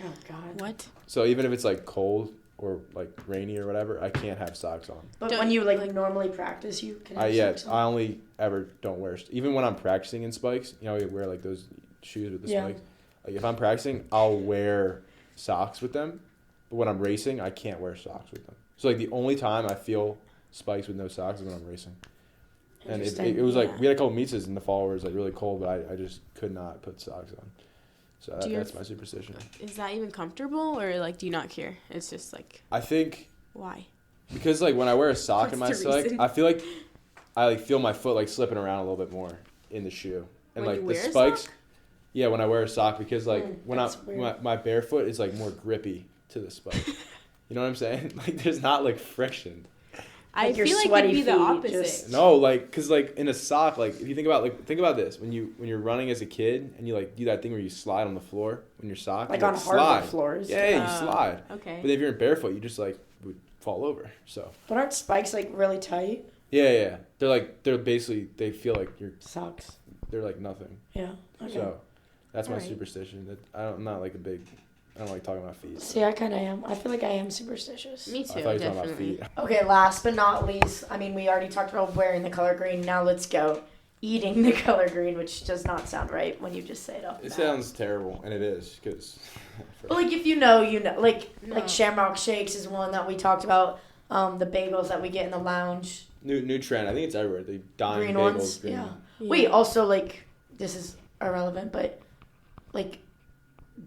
Oh God. What? So even if it's like cold or like rainy or whatever, I can't have socks on. But when you like normally practice, you can have socks on? I only ever don't wear. Even when I'm practicing in spikes, you know, you wear like those shoes with the spikes. Like if I'm practicing, I'll wear socks with them. But when I'm racing, I can't wear socks with them. So like the only time I feel spikes with no socks is when I'm racing. And it was like we had a couple meets in the fall where it was like really cold, but I just could not put socks on. So that's my superstition. Is that even comfortable, or like do you not care? It's just like I think why? Because like when I wear a sock in my What's the spike, reason? I feel like I like feel my foot like slipping around a little bit more in the shoe. And When like you the wear a spikes, sock? yeah, when I wear a sock because like when that's weird. my bare foot is like more grippy to the spike. You know what I'm saying? Like there's not like friction. I Like your feel like sweaty it'd be the feet opposite. just- No, like cuz like in a sock, like if you think about this when you're running as a kid and you like do that thing where you slide on the floor when you're sock, Like you, on hardwood slide. floors. Yeah, you slide. Okay. But if you're in barefoot, you just like would fall over. So But aren't spikes like really tight? yeah. They're basically they feel like Socks. they're like nothing. Yeah. Okay. So that's my Alright. superstition. That I'm not like I don't like talking about feet. See, I kind of am. I feel like I am superstitious. Me too. I thought you were talking about Definitely. feet. Okay, last but not least, I mean, we already talked about wearing the color green. Now let's go eating the color green, which does not sound right when you just say it off the It bat. sounds terrible, and it is because. But like if you know, you know. Like No. Shamrock Shakes is one that we talked about. The bagels that we get in the lounge, New trend. I think it's everywhere. The dying green bagels. ones. Green. Yeah. Yeah. Wait, also like this is irrelevant, but like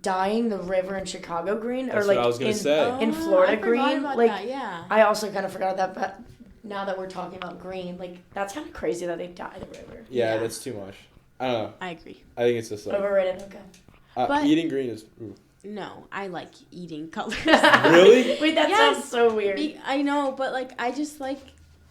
dyeing the river in Chicago green That's or like what I was gonna say. in Florida I forgot green, about like, that, yeah. I also kind of forgot that, but now that we're talking about green, like that's kind of crazy that they dye the river. Yeah, Yeah. that's too much. I don't know. I agree. I think it's just like Overrated. Okay. But- eating green is. Ooh. No, I like eating colors. Really? Wait, that Yes. sounds so weird. I know, but like I just like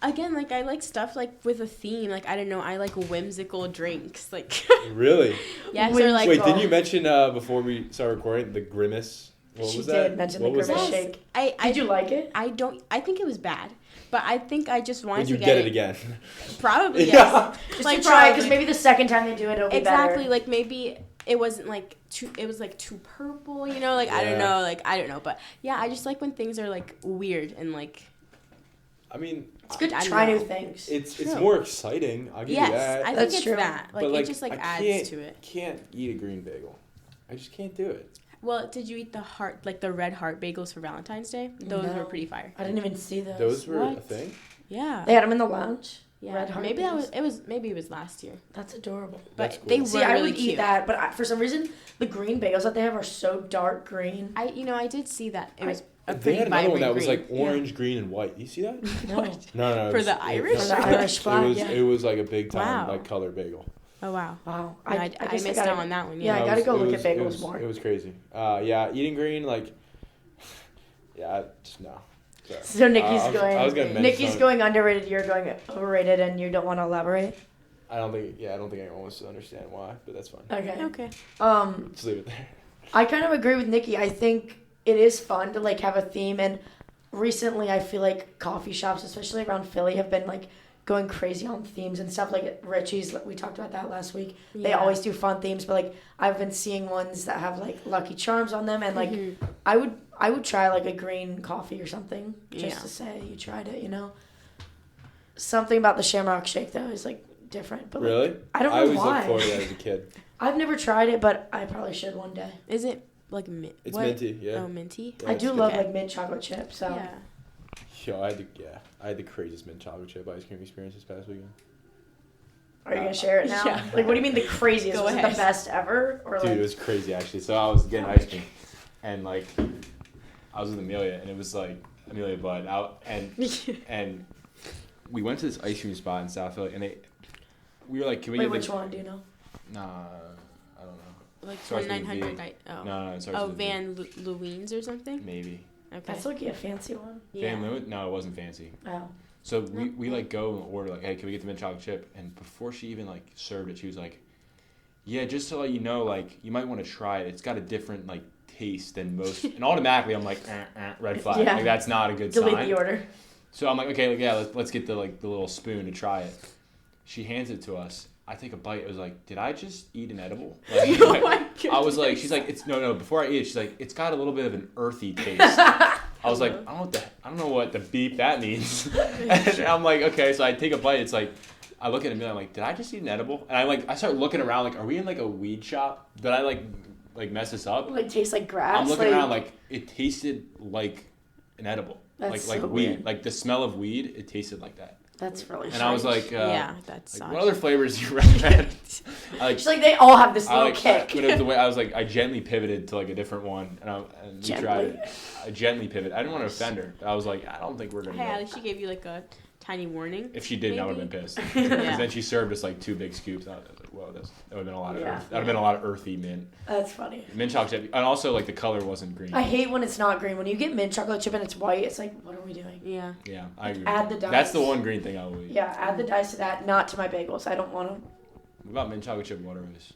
again, like I like stuff like with a theme. Like I don't know, I like whimsical drinks. Like Really? yes, or like Wait, didn't you mention before we started recording the grimace? What She was did that? mention What the was grimace that? shake. I Did you like it? I don't. I think it was bad, but I think I just wanted Would you to get it again? Probably Yeah. yes. Just Like to try, because probably. maybe the second time they do it, it'll be Exactly. better. Like maybe it wasn't like too. It was like too purple. You know. Like I don't Yeah. know. Like I don't know. But yeah, I just like when things are like weird and like. I mean, It's good I to don't try know. new things. it's True. more exciting. I'll give you Yes, that. I think That's it's true. that. Like, But, it just like I adds can't- to it. Can't eat a green bagel. I just can't do it. Well, did you eat the red heart bagels for Valentine's Day? Those No. were pretty fire. I didn't even see those. Those were a What? thing. Yeah. They had them in the lounge. Yeah. Red heart maybe bagels. maybe it was last year. That's adorable. But That's cool. they were See, I really would cute. eat that, but for some reason, the green bagels that they have are so dark green. I did see that. It was a They pretty had another one vibrant that was green. like orange, green, and white. You see that? No. No. For it was- the Irish? For the Irish flag, It was yeah. it was like a big time Wow. like color bagel. Oh wow. Wow. I I guess missed gotta, out on that one. Yeah, Yeah. I No, gotta it go was- look it at was- bagels it was, more. It was crazy. Yeah, eating green like. Yeah, just no. Sorry. So Nikki's I was gonna mention Nikki's something. going underrated. You're going overrated, and you don't want to elaborate. I don't think anyone wants to understand why, but that's fine. Okay. Okay. Just leave it there. I kind of agree with Nikki. I think it is fun to like have a theme, and recently I feel like coffee shops, especially around Philly, have been like going crazy on themes and stuff. Like Richie's, we talked about that last week. Yeah. They always do fun themes, but like I've been seeing ones that have like Lucky Charms on them, and like I would try like a green coffee or something just to say you tried it. You know, something about the Shamrock Shake though is like different. But Really? like, I don't know I always why. looked forward to that as a kid. I've never tried it, but I probably should one day. Is it like mint? It's minty, yeah. Oh, minty. Yeah, I it's do good. love like mint chocolate chip. So Yeah. Yo, I had the craziest mint chocolate chip ice cream experience this past weekend. are you gonna share it now? Yeah. Like, what do you mean the craziest? Go Was it ahead. the best ever, or Dude, like? it was crazy actually. So I was getting ice cream, and like, I was with Amelia, and it was like Amelia Bud out, and we went to this ice cream spot in South Philly, and we were like, can we Wait, get which one? Do you know? Nah, I don't know. Like Starts with a 900. V. Oh. No, it starts Oh, with a V. Van Louine's or something. Maybe. Okay. That's like a fancy one. Yeah. Van Leeuwen? No, it wasn't fancy. Oh. So we like go and order like, hey, can we get the mint chocolate chip? And before she even like served it, she was like, yeah, just to let you know, like you might want to try it. It's got a different like taste than most. And automatically I'm like, red flag. Yeah. Like that's not a good Delete sign. the order. So I'm like, okay, like, yeah, let's get the little spoon to try it. She hands it to us. I take a bite. It was like, did I just eat an edible? Like, Oh my goodness. I was like, she's like, it's no. Before I eat it, she's like, it's got a little bit of an earthy taste. I was like, I don't know what the beep that means. And I'm like, okay, so I take a bite. It's like, I look at it and I'm like, did I just eat an edible? And I start looking around like, are we in like a weed shop? Did I like mess this up? Like tastes like grass. I'm looking around like it tasted like an edible. That's like so weed. weird. Like the smell of weed, it tasted like that. That's really And I was strange. like, Yeah, that's like, what other flavors do you recommend? She's like, they all have this little kick. But it was the way I was like, I gently pivoted to like a different one, and we tried it. I gently pivoted. I didn't want to offend her. I was like, I don't think we're gonna. Hey, go. at least she gave you like a tiny warning. If she didn't, I would have maybe? been pissed. Because Yeah. then she served us like 2 big scoops. And I was like, whoa, that would have been a lot of Yeah. that would have been a lot of earthy mint. That's funny. Mint chocolate chip, and also like the color wasn't green. I hate when it's not green. When you get mint chocolate chip and it's white, it's like, what are we doing? Yeah. Yeah, I agree. Add the That's the dice. one green thing I will eat. Yeah, add the dice to that, not to my bagels. I don't want them. What about mint chocolate chip water ice?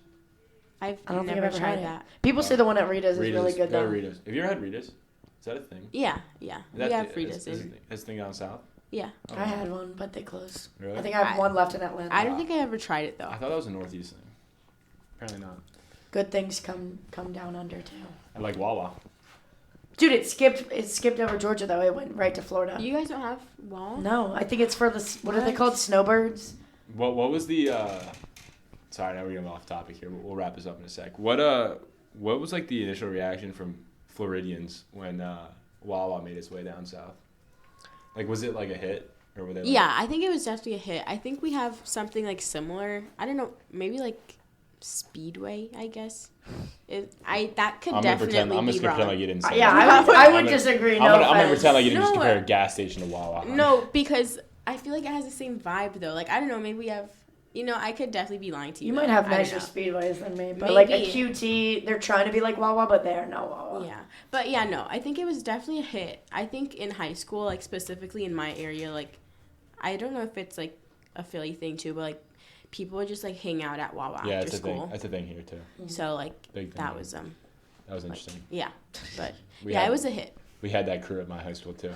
I don't think never I've ever tried had it. that. People say the one at Rita's is Rita's, really good go to though. Rita's. Have you ever had Rita's? Is that a thing? Yeah. Is We that have the- Fritas. Is this thing down south? Yeah. Oh. I had one, but they closed. Really? I think I have one left in Atlanta. I don't think I ever tried it though. I thought that was a northeast thing. Apparently not. Good things come down under too. I like Wawa. Dude, it skipped over Georgia though. It went right to Florida. You guys don't have wall? No, I think it's for the what are they called? Snowbirds. What was the? Sorry, now we're getting off topic here, but we'll wrap this up in a sec. What was like the initial reaction from Floridians when Wawa made its way down south? Like, was it like a hit, or were they? Like, Yeah, I think it was definitely a hit. I think we have something like similar. I don't know, maybe like Speedway, I guess. That could I'm definitely I'm be just gonna wrong. pretend like you didn't say. Yeah, that. I I'm would gonna- disagree. I'm No gonna offense. pretend like you didn't just No, compare a gas station to Wawa. No, because I feel like it has the same vibe though. Like I don't know, maybe we have. I could definitely be lying to you. You though. might have I don't nicer know. speedways than me, but like a Maybe. QT, they're trying to be like Wawa, but they are no Wawa. Yeah, but yeah, no, I think it was definitely a hit. I think in high school, like specifically in my area, like I don't know if it's like a Philly thing too, but like people would just like hang out at Wawa Yeah, after it's a school. thing. That's a thing here too. So like Big thing that here. was That was interesting. yeah, but We yeah, had- it was a hit. We had that crew at my high school too.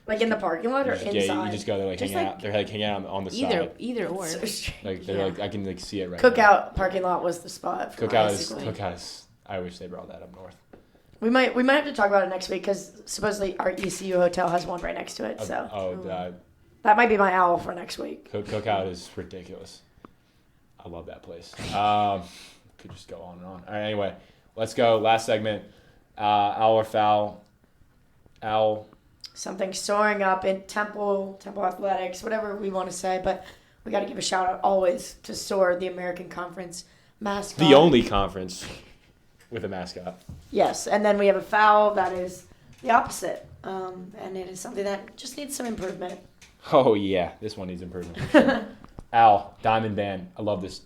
Like in the parking lot or Yeah, inside? you just go there like Just, hanging like, out. They're like hanging out on the side. Either or. So strange. Like they're Yeah. like I can like see it right now. Cookout parking lot was the spot. For Cookout my is school. Cookout is. I wish they brought that up north. We might have to talk about it next week because supposedly our ECU hotel has one right next to it. So that might be my owl for next week. Cookout is ridiculous. I love that place. Could just go on and on. All right, anyway, let's go. Last segment. Owl or foul? Owl. Something soaring up in Temple Athletics, whatever we want to say, but we got to give a shout out always to SOAR, the American Conference mascot. The only conference with a mascot. Yes, and then we have a foul that is the opposite, and it is something that just needs some improvement. Oh yeah, this one needs improvement. Owl, Diamond Band. I love this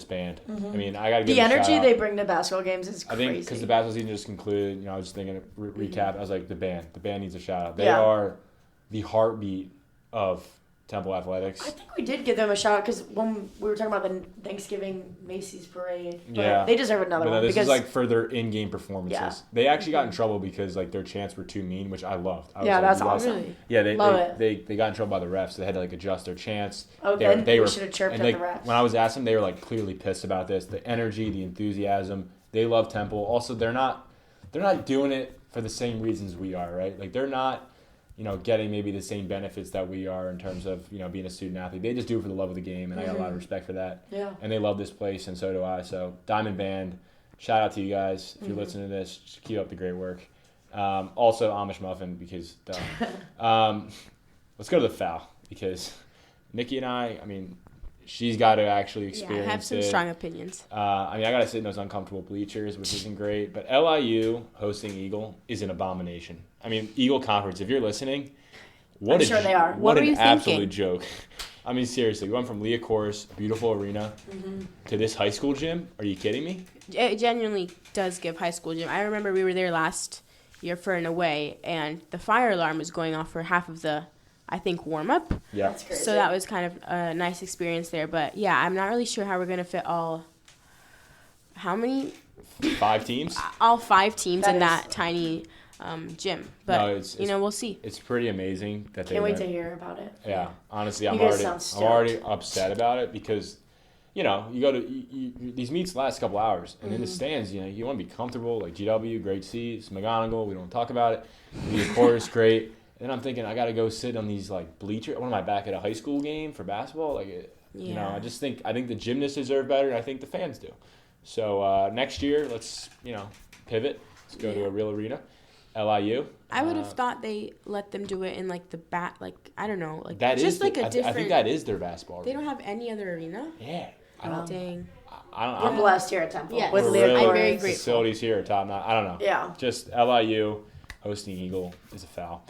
band. Mm-hmm. I mean, I gotta give The them a energy shout out. they bring to basketball games is I crazy. think because the basketball season just concluded, I was just thinking, recap, I was like, the band needs a shout out. They Yeah. are the heartbeat of Temple Athletics. I think we did give them a shout because when we were talking about the Thanksgiving Macy's parade, but Yeah. they deserve another one. This because is like for their in-game performances. Yeah. They actually got in trouble because like their chants were too mean, which I loved. I was yeah, like, that's you guys- awesome. Really? Yeah, Love they got in trouble by the refs. So they had to like adjust their chants. Oh, They were- then they we were- should have chirped and at like, the refs. when I was asking them, they were like clearly pissed about this. The energy, the enthusiasm. They love Temple. Also, they're not doing it for the same reasons we are, right? Like they're not, getting maybe the same benefits that we are in terms of, being a student athlete. They just do it for the love of the game, and I got a lot of respect for that. Yeah. And they love this place, and so do I. So Diamond Band, shout out to you guys. If you're listening to this, just keep up the great work. Also Amish Muffin, because duh. Let's go to the foul, because Nikki and I mean, she's got to actually experience I have some it. strong opinions. I got to sit in those uncomfortable bleachers, which isn't great. But LIU hosting EAGL is an abomination. I mean, EAGL Conference, if you're listening, I'm sure they are. What What were an you absolute thinking? joke. I mean, seriously, we went from Leah Course, beautiful arena, to this high school gym. Are you kidding me? It genuinely does give high school gym. I remember we were there last year for an away, and the fire alarm was going off for half of the, I think, warm-up. Yeah. That's crazy. So that was kind of a nice experience there. But, yeah, I'm not really sure how we're going to fit how many? 5 teams? All 5 teams That in is- that tiny gym. But, No, it's- we'll see. It's pretty amazing that they Can't wait went- to hear about it. Yeah, honestly, You I'm guys sound already stoked. upset about it because, you go to these meets last a couple hours, and in the stands, you want to be comfortable. Like GW, great seats. McGonigal, we don't talk about it. The course, great. And then I'm thinking I got to go sit on these like bleachers. What am I back at a high school game for basketball? Like, Yeah. I think the gymnasts deserve better, and I think the fans do. So next year, let's pivot. Let's go to a real arena. LIU. I would have thought they let them do it in, like, the I don't know. Like, That just is like the- a different. I think that is their basketball. They arena. don't have any other arena? Yeah. I don't. Dang. We're blessed here at Temple. Yes. With We're Leah really- Course. I'm very grateful. Facilities here are top notch. I don't know. Yeah. Just LIU hosting EAGL is a foul.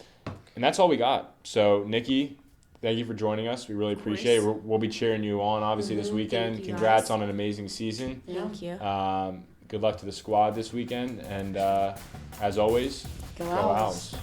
And that's all we got. So, Nikki, thank you for joining us. We really appreciate it. We'll be cheering you on, obviously, this weekend. Thank you, Congrats guys. on an amazing season. Thank you. Good luck to the squad this weekend. And as always, Go go Owls. Owls.